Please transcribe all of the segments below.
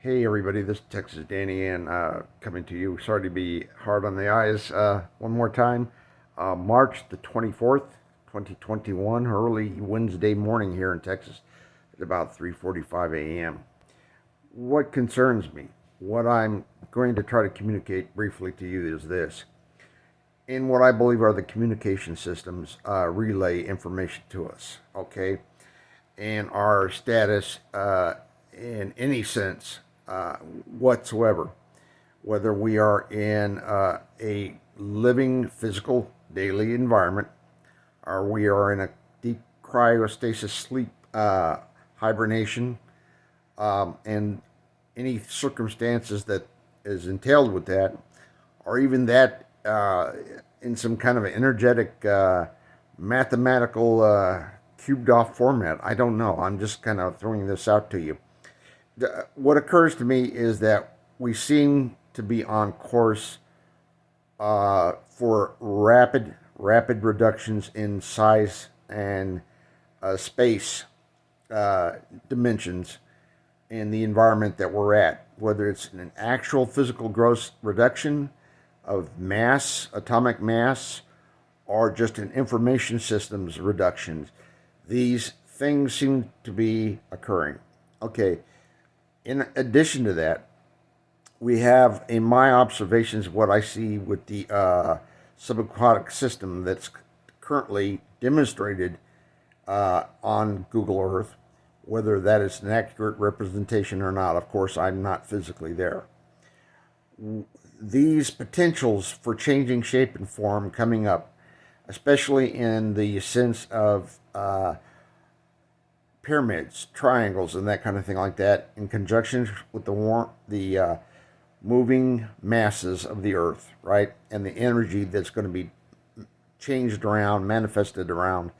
Hey everybody, this is Texas Danny and coming to you. Sorry to be hard on the eyes one more time. March the 24th, 2021, early Wednesday morning here in Texas at about 3:45 a.m. What concerns me, what I'm going to try to communicate briefly to you is this. In what I believe are the communication systems relay information to us, okay? And our status in any sense whatsoever, whether we are in a living physical daily environment or we are in a deep cryostasis sleep hibernation, and any circumstances that is entailed with that, or even that in some kind of an energetic mathematical cubed off format. I don't know. I'm just kind of throwing this out to you. What occurs to me is that we seem to be on course for rapid reductions in size and space dimensions in the environment that we're at, whether it's an actual physical gross reduction of mass, atomic mass, or just an information systems reductions. These things seem to be occurring. Okay, in addition to that, we have, in my observations, what I see with the subaquatic system that's currently demonstrated on Google Earth, whether that is an accurate representation or not. Of course, I'm not physically there. These potentials for changing shape and form coming up, especially in the sense of pyramids, triangles, and that kind of thing like that, in conjunction with the moving masses of the Earth, right, and the energy that's going to be changed around, manifested around,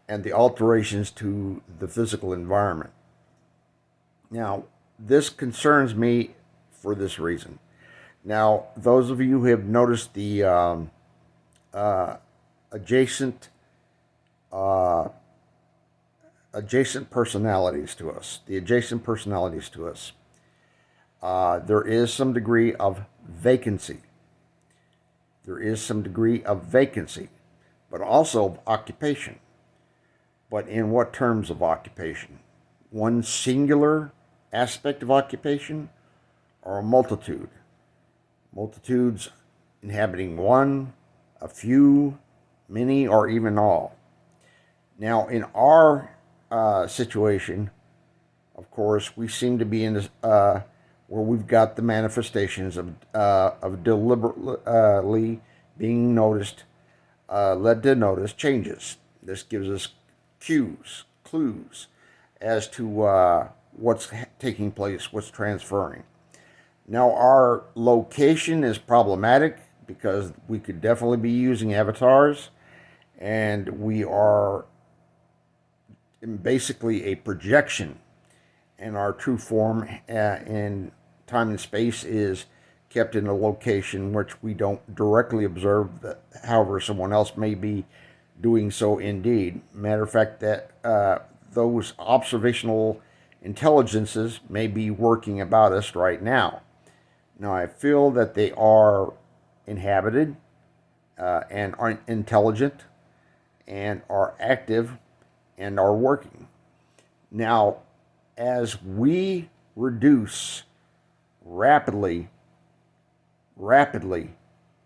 and the alterations to the physical environment. Now, this concerns me for this reason. Now, those of you who have noticed the adjacent uh, adjacent personalities to us, there is some degree of vacancy. There is some degree of vacancy, but also of occupation. But in what terms of occupation? One singular aspect of occupation or a multitude? Multitudes inhabiting one, a few, many, or even all. Now, in our situation, of course, we seem to be in this, where we've got the manifestations of deliberately being noticed, led to notice changes. This gives us clues as to what's taking place, what's transferring. Now, our location is problematic because we could definitely be using avatars, and we are basically a projection, and our true form in time and space is kept in a location which we don't directly observe. That, however, someone else may be doing so indeed. Matter of fact, that those observational intelligences may be working about us right now. Now, I feel that they are inhabited and are intelligent and are active and are working. Now, as we reduce rapidly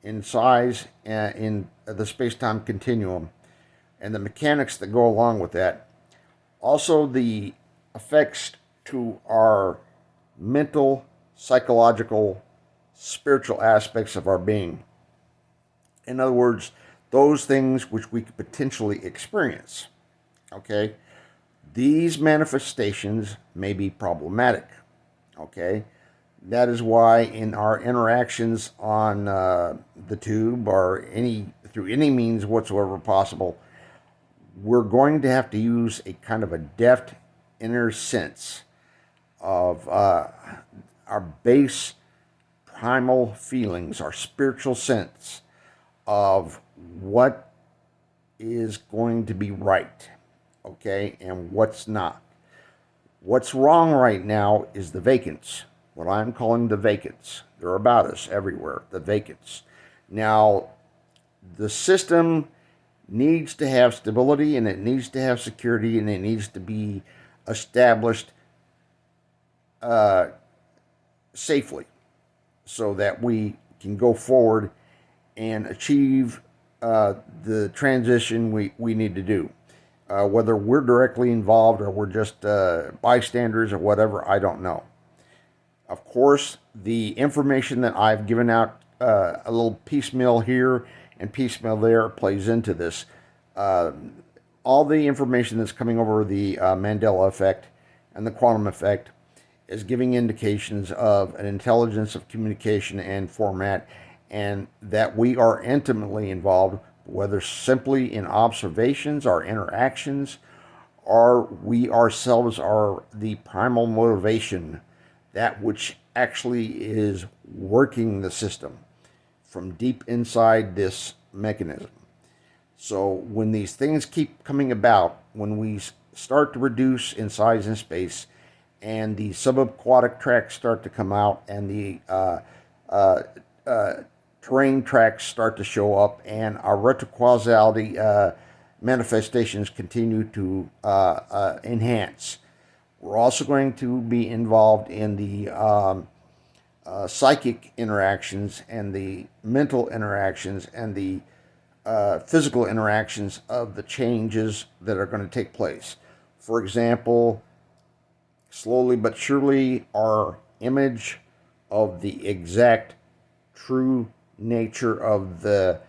in size in the space-time continuum and the mechanics that go along with that, also the effects to our mental, psychological, spiritual aspects of our being. In other words, those things which we could potentially experience. Okay? These manifestations may be problematic. Okay? That is why in our interactions on the tube or through any means whatsoever possible, we're going to have to use a kind of a deft inner sense of our base primal feelings, our spiritual sense of what is going to be right, okay, and what's not. What's wrong right now is the vacance. what I'm calling the vacants. They're about us everywhere, the vacants. Now, the system needs to have stability, and it needs to have security, and it needs to be established safely so that we can go forward and achieve the transition we need to do. Whether we're directly involved or we're just bystanders or whatever, I don't know. Of course, the information that I've given out, a little piecemeal here and piecemeal there, plays into this. All the information that's coming over the Mandela effect and the quantum effect is giving indications of an intelligence of communication and format, and that we are intimately involved, whether simply in observations or interactions, or we ourselves are the primal motivation, that which actually is working the system from deep inside this mechanism. So when these things keep coming about, when we start to reduce in size and space, and the subaquatic tracks start to come out, and the terrain tracks start to show up, and our retrocausality manifestations continue to enhance. We're also going to be involved in the psychic interactions and the mental interactions and the physical interactions of the changes that are going to take place. For example, slowly but surely, our image of the exact true nature of the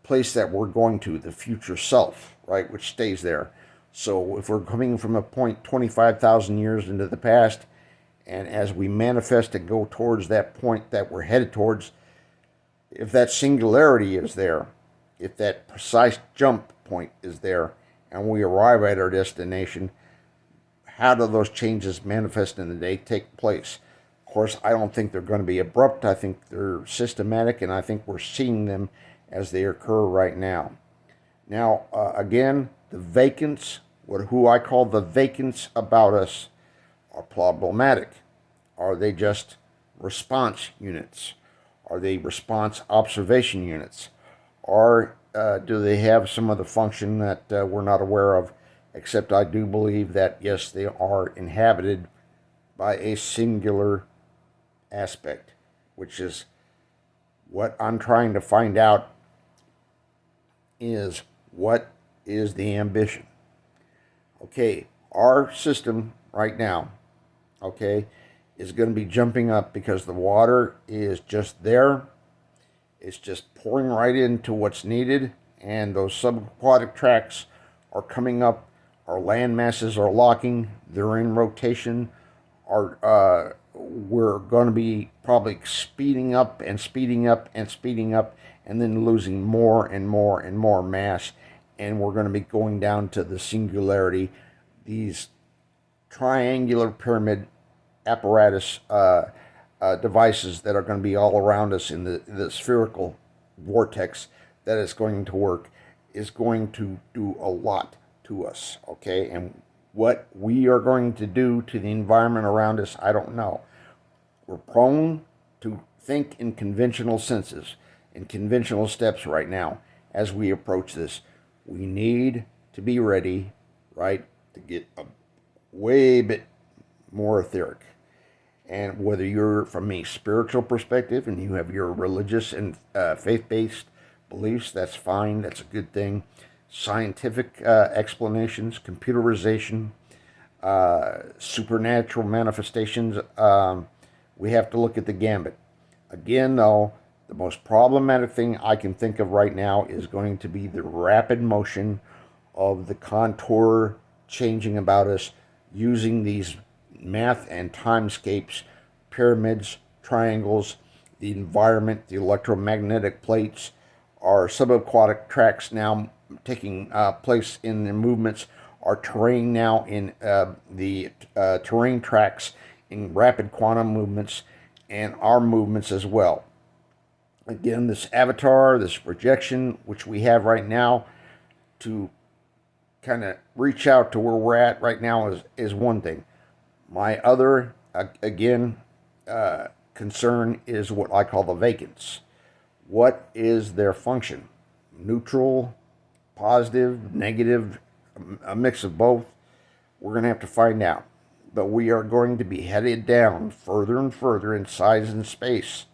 place that we're going to, the future self, right, which stays there. So if we're coming from a point 25,000 years into the past, and as we manifest and go towards that point that we're headed towards, if that singularity is there, if that precise jump point is there, and we arrive at our destination, how do those changes manifest in the day take place? Of course, I don't think they're going to be abrupt. I think they're systematic, and I think we're seeing them as they occur right now. Now, again, the vacants, who I call the vacants about us, are problematic. Are they just response units? Are they response observation units? Or do they have some other function that we're not aware of? Except I do believe that, yes, they are inhabited by a singular aspect, which is what I'm trying to find out is, what is the ambition? Okay, our system right now, okay, is going to be jumping up because the water is just there. It's just pouring right into what's needed, and those subaquatic tracks are coming up. Our land masses are locking. They're in rotation. We're going to be probably speeding up and speeding up and speeding up, and then losing more and more and more mass. And we're going to be going down to the singularity, these triangular pyramid apparatus devices that are going to be all around us in the spherical vortex that is going to work, is going to do a lot to us, okay? And what we are going to do to the environment around us, I don't know. We're prone to think in conventional senses, in conventional steps right now as we approach this. We need to be ready, right, to get a way bit more etheric. And whether you're from a spiritual perspective and you have your religious and faith-based beliefs, that's fine. That's a good thing. Scientific explanations, computerization, supernatural manifestations, we have to look at the gambit. Again, though, the most problematic thing I can think of right now is going to be the rapid motion of the contour changing about us, using these math and timescapes, pyramids, triangles, the environment, the electromagnetic plates, our subaquatic tracks now taking place in the movements, our terrain now in the terrain tracks in rapid quantum movements, and our movements as well. Again, this avatar, this projection, which we have right now to kind of reach out to where we're at right now is one thing. My other, again, concern is what I call the vacants. What is their function? Neutral, positive, negative, a mix of both? We're going to have to find out. But we are going to be headed down further and further in size and space.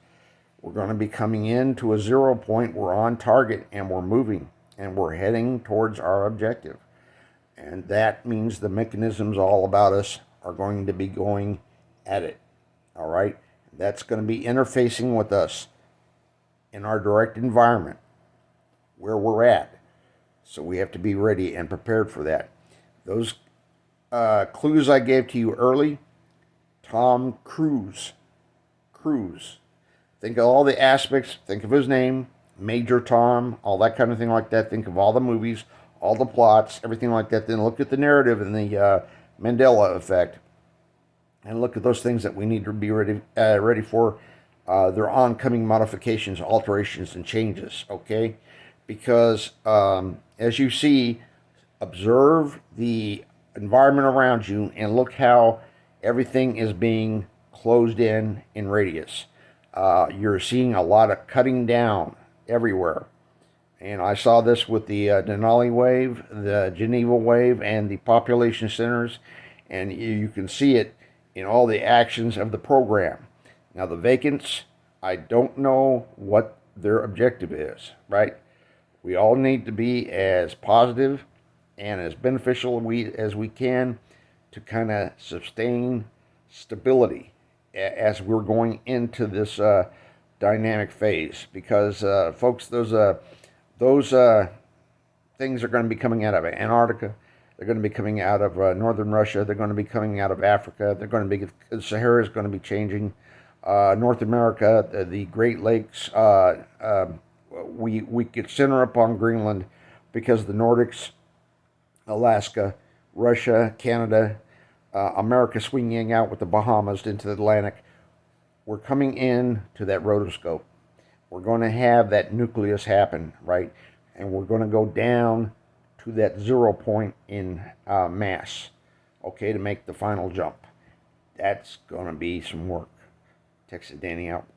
We're going to be coming into a 0 point. We're on target and we're moving and we're heading towards our objective. And that means the mechanisms all about us are going to be going at it. All right? That's going to be interfacing with us in our direct environment where we're at. So we have to be ready and prepared for that. Those clues I gave to you early, Tom Cruise. Think of all the aspects. Think of his name, Major Tom, all that kind of thing like that. Think of all the movies, all the plots, everything like that. Then look at the narrative and the Mandela effect, and look at those things that we need to be ready for. Their oncoming modifications, alterations, and changes. Okay, because as you see, observe the environment around you and look how everything is being closed in radius. You're seeing a lot of cutting down everywhere. And I saw this with the Denali wave, the Geneva wave, and the population centers. And you can see it in all the actions of the program. Now, the vacants, I don't know what their objective is, right? We all need to be as positive and as beneficial as we can to kind of sustain stability as we're going into this dynamic phase. Because, folks, those things are going to be coming out of Antarctica. They're going to be coming out of northern Russia. They're going to be coming out of Africa. They're going to be Sahara is going to be changing. North America, the Great Lakes. We could center upon Greenland because the Nordics, Alaska, Russia, Canada, America swinging out with the Bahamas into the Atlantic. We're coming in to that rotoscope. We're going to have that nucleus happen, right? And we're going to go down to that 0 point in mass, okay, to make the final jump. That's going to be some work. Texas Danny out.